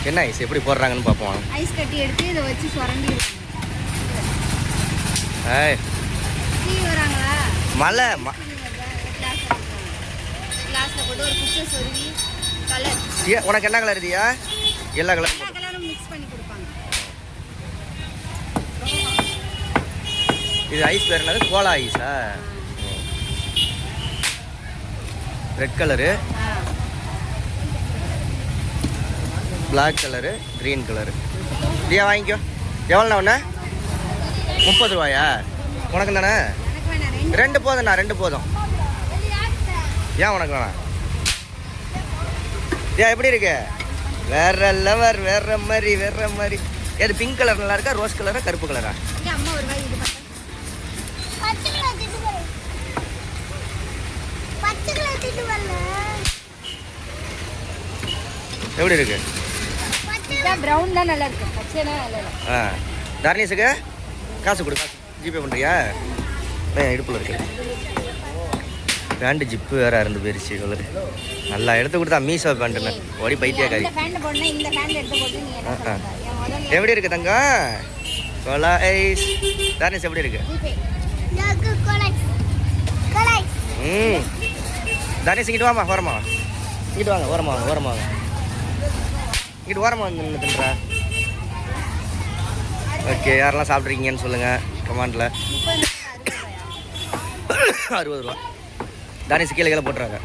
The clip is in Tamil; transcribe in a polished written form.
என்ன ஐஸ் எப்படி போடுறாங்கன்னு பார்ப்போம். ஐஸ் கட்டி எடுத்து இதை வச்சு சுரண்டி ஏய் டீ வராங்களா மலை கிளாஸில் போட்டு ஒரு குச்சை சொருவி கலர். உனக்கு என்ன கலர் இதுயா? எல்லா கலரும் மிக்ஸ் பண்ணி கொடுப்பாங்க. இது ஐஸ் பேர் என்னது? கோலா ஐஸா? Red colour, black colour, green colour. இல்லையா வாங்கிக்கோ. எவ்வளோண்ணா ஒன்று? 30 ரூபாயா? உனக்கு தானே? 2 போதும்ண்ணா, 2 போதும். ஏன் உனக்கு வேணாம்? ஏன் எப்படி இருக்கு? வேற லவர், வேற மாதிரி. எது பிங்க் கலர் நல்லா இருக்கா, ரோஸ் கலரா, கருப்பு கலரா? எப்படி இருக்கு? பிரவுன் தான் நல்லா இருக்கு, பச்சைனா நல்லா இல்ல. தர்னீஸுக்கு காசு கொடு. ஜிபே பண்ணுறியா? இடுப்பில் இருக்கு. பேண்ட் ஜிப்பு வேற இருந்து போயிருச்சு கலரு. நல்லா எடுத்து கொடுத்தா மீசோ பேண்ட்டுன்னு ஓடி பைத்தியாக்காரி. எப்படி இருக்கு தங்கம்? Cola ice. தர்னீஸ் எப்படி இருக்கு? தர்னீஸ் இங்கிட்டு வாமா, ஓரமா இங்கிட்டு வாங்க, ஓரமா வாங்க. இங்கிட்டு ஓரமா வந்து நின்றுட்டுன்றா. ஓகே, யாரெல்லாம் சாப்பிட்றீங்கன்னு சொல்லுங்கள் கமெண்டில். 60 ரூபா. தானிஸ் கீழே போட்டுறாங்க.